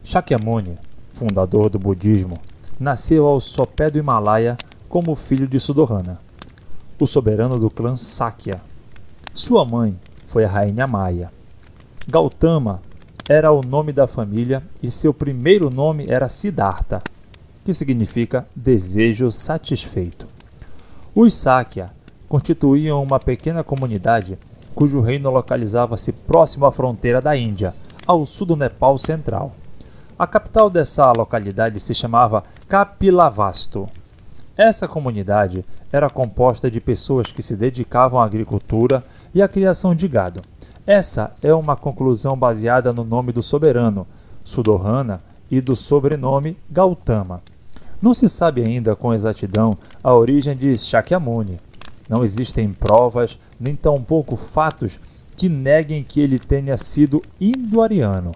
Shakyamuni, fundador do budismo, nasceu ao sopé do Himalaia como filho de Suddhodana, o soberano do clã Sakya. Sua mãe foi a rainha Maya. Gautama era o nome da família e seu primeiro nome era Siddhartha, que significa desejo satisfeito. Os Sakya constituíam uma pequena comunidade cujo reino localizava-se próximo à fronteira da Índia, ao sul do Nepal central. A capital dessa localidade se chamava Kapilavastu. Essa comunidade era composta de pessoas que se dedicavam à agricultura e à criação de gado. Essa é uma conclusão baseada no nome do soberano, Suddhodana, e do sobrenome Gautama. Não se sabe ainda com exatidão a origem de Shakyamuni. Não existem provas, nem tampouco fatos que neguem que ele tenha sido indo-ariano.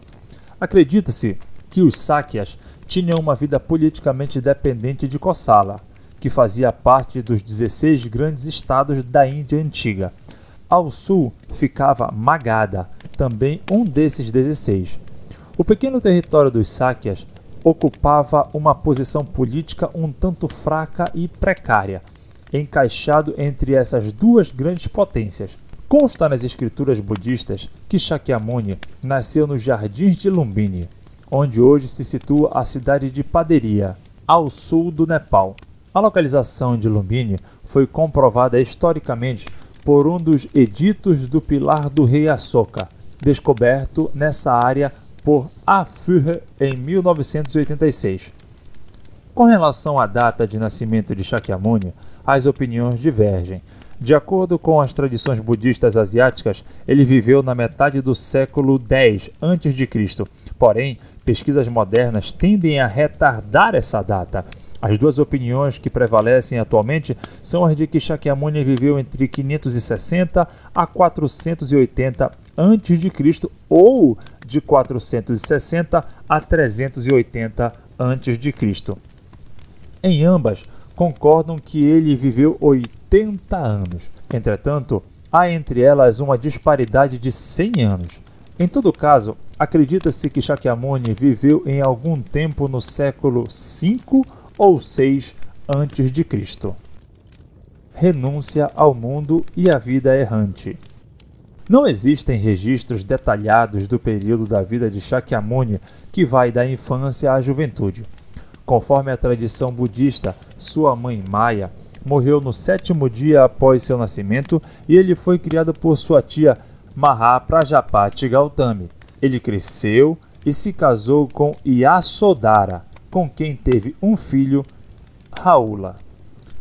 Acredita-se que os Sakyas tinham uma vida politicamente dependente de Kosala, que fazia parte dos 16 grandes estados da Índia antiga. Ao sul ficava Magadha, também um desses 16. O pequeno território dos Sakyas ocupava uma posição política um tanto fraca e precária, encaixado entre essas duas grandes potências. Consta nas escrituras budistas que Shakyamuni nasceu nos jardins de Lumbini, onde hoje se situa a cidade de Paderia, ao sul do Nepal. A localização de Lumbini foi comprovada historicamente por um dos editos do pilar do rei Asoka, descoberto nessa área por Afuhe em 1986. Com relação à data de nascimento de Shakyamuni, as opiniões divergem. De acordo com as tradições budistas asiáticas, ele viveu na metade do século X a.C. Porém, pesquisas modernas tendem a retardar essa data. As duas opiniões que prevalecem atualmente são as de que Shakyamuni viveu entre 560 a 480 a.C. ou de 460 a 380 a.C. Em ambas, concordam que ele viveu 80 anos. Entretanto, há entre elas uma disparidade de 100 anos. Em todo caso, acredita-se que Shakyamuni viveu em algum tempo no século V ou VI a.C. Renúncia ao mundo e à vida errante. Não existem registros detalhados do período da vida de Shakyamuni, que vai da infância à juventude. Conforme a tradição budista, sua mãe Maya morreu no 7º dia após seu nascimento e ele foi criado por sua tia Mahaprajapati Gautami. Ele cresceu e se casou com Yasodhara, com quem teve um filho, Rahula.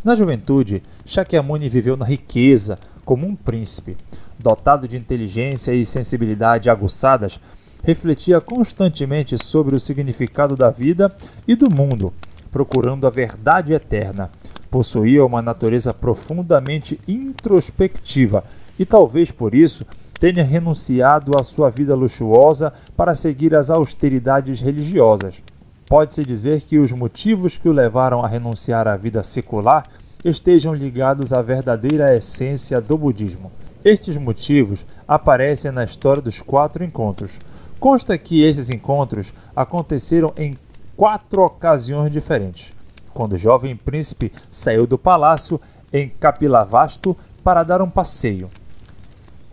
Na juventude, Shakyamuni viveu na riqueza como um príncipe. Dotado de inteligência e sensibilidade aguçadas, refletia constantemente sobre o significado da vida e do mundo, procurando a verdade eterna. Possuía uma natureza profundamente introspectiva e talvez por isso tenha renunciado à sua vida luxuosa para seguir as austeridades religiosas. Pode-se dizer que os motivos que o levaram a renunciar à vida secular estejam ligados à verdadeira essência do budismo. Estes motivos aparecem na história dos 4 encontros. Consta que esses encontros aconteceram em 4 ocasiões diferentes. Quando o jovem príncipe saiu do palácio em Kapilavastu para dar um passeio.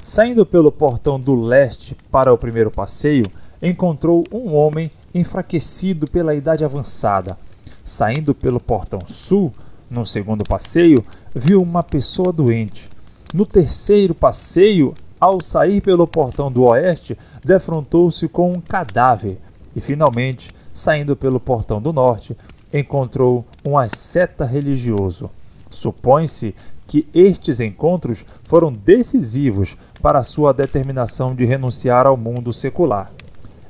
Saindo pelo portão do leste para o primeiro passeio, encontrou um homem enfraquecido pela idade avançada. Saindo pelo portão sul, no segundo passeio, viu uma pessoa doente. No terceiro passeio, ao sair pelo portão do oeste, defrontou-se com um cadáver. E, finalmente, saindo pelo portão do norte, encontrou um asceta religioso. Supõe-se que estes encontros foram decisivos para sua determinação de renunciar ao mundo secular.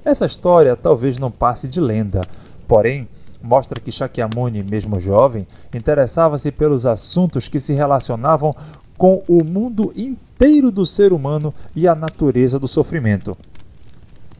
Essa história talvez não passe de lenda, porém, mostra que Shakyamuni, mesmo jovem, interessava-se pelos assuntos que se relacionavam com o mundo inteiro do ser humano e a natureza do sofrimento.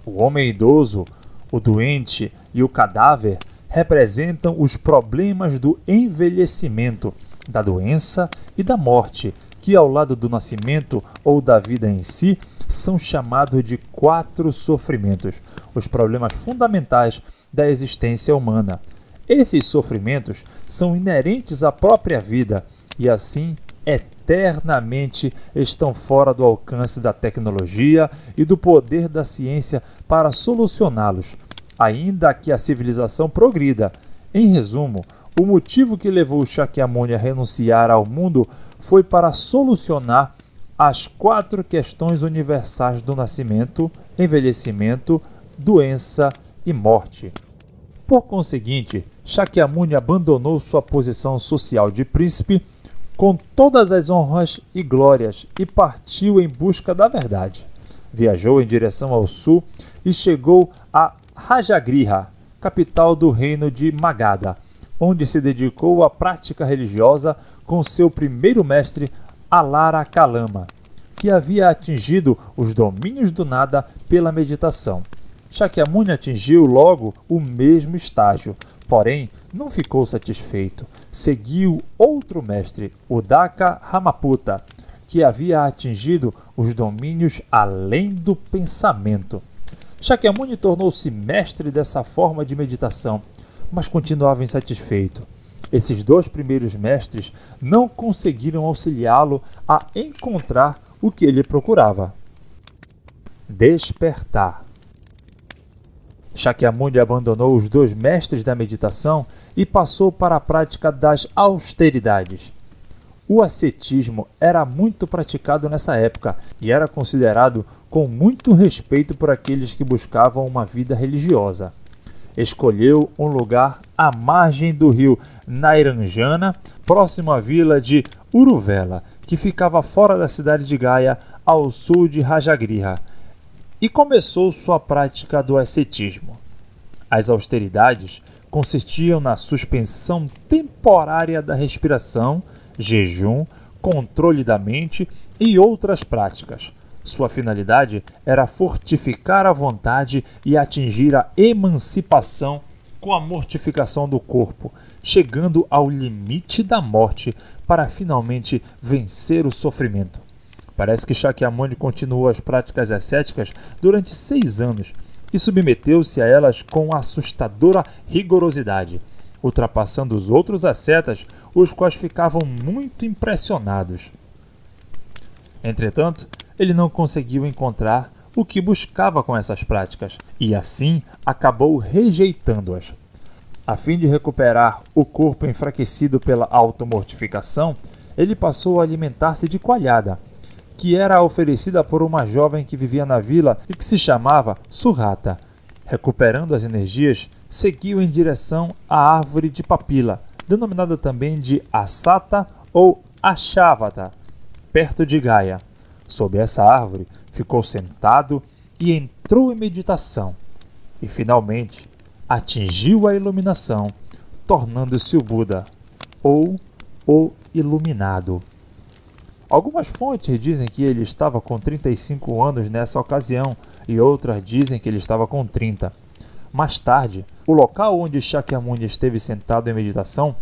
O homem idoso, o doente e o cadáver representam os problemas do envelhecimento, da doença e da morte, que ao lado do nascimento ou da vida em si, são chamados de 4 sofrimentos, os problemas fundamentais da existência humana. Esses sofrimentos são inerentes à própria vida e, assim, eternamente estão fora do alcance da tecnologia e do poder da ciência para solucioná-los, ainda que a civilização progrida. Em resumo, o motivo que levou Shakyamuni a renunciar ao mundo foi para solucionar as 4 questões universais do nascimento, envelhecimento, doença e morte. Por conseguinte, Shakyamuni abandonou sua posição social de príncipe com todas as honras e glórias e partiu em busca da verdade. Viajou em direção ao sul e chegou a Rajagriha, capital do reino de Magadha, onde se dedicou à prática religiosa com seu primeiro mestre, Alara Kalama, que havia atingido os domínios do nada pela meditação. Shakyamuni atingiu logo o mesmo estágio, porém não ficou satisfeito. Seguiu outro mestre, Uddaka Ramaputta, que havia atingido os domínios além do pensamento. Shakyamuni tornou-se mestre dessa forma de meditação, mas continuava insatisfeito. Esses 2 primeiros mestres não conseguiram auxiliá-lo a encontrar o que ele procurava. Despertar. Shakyamuni abandonou os 2 mestres da meditação e passou para a prática das austeridades. O ascetismo era muito praticado nessa época e era considerado com muito respeito por aqueles que buscavam uma vida religiosa. Escolheu um lugar à margem do rio Nairanjana, próximo à vila de Uruvela, que ficava fora da cidade de Gaya, ao sul de Rajagriha, e começou sua prática do ascetismo. As austeridades consistiam na suspensão temporária da respiração, jejum, controle da mente e outras práticas. Sua finalidade era fortificar a vontade e atingir a emancipação com a mortificação do corpo, chegando ao limite da morte para finalmente vencer o sofrimento. Parece que Shakyamuni continuou as práticas ascéticas durante 6 anos e submeteu-se a elas com assustadora rigorosidade, ultrapassando os outros ascetas, os quais ficavam muito impressionados. Entretanto, ele não conseguiu encontrar o que buscava com essas práticas e, assim, acabou rejeitando-as. A fim de recuperar o corpo enfraquecido pela automortificação, ele passou a alimentar-se de coalhada, que era oferecida por uma jovem que vivia na vila e que se chamava Surata. Recuperando as energias, seguiu em direção à árvore de papila, denominada também de Asata ou Ashavata, perto de Gaya. Sob essa árvore, ficou sentado e entrou em meditação. E, finalmente, atingiu a iluminação, tornando-se o Buda, ou o Iluminado. Algumas fontes dizem que ele estava com 35 anos nessa ocasião e outras dizem que ele estava com 30. Mais tarde, o local onde Shakyamuni esteve sentado em meditação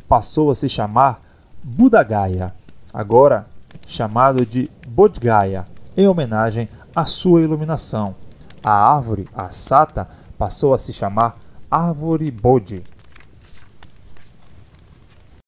passou a se chamar Buddhagaya, agora chamado de Bodhgaya, em homenagem à sua iluminação. A árvore, a Sata, passou a se chamar Árvore Bodhi.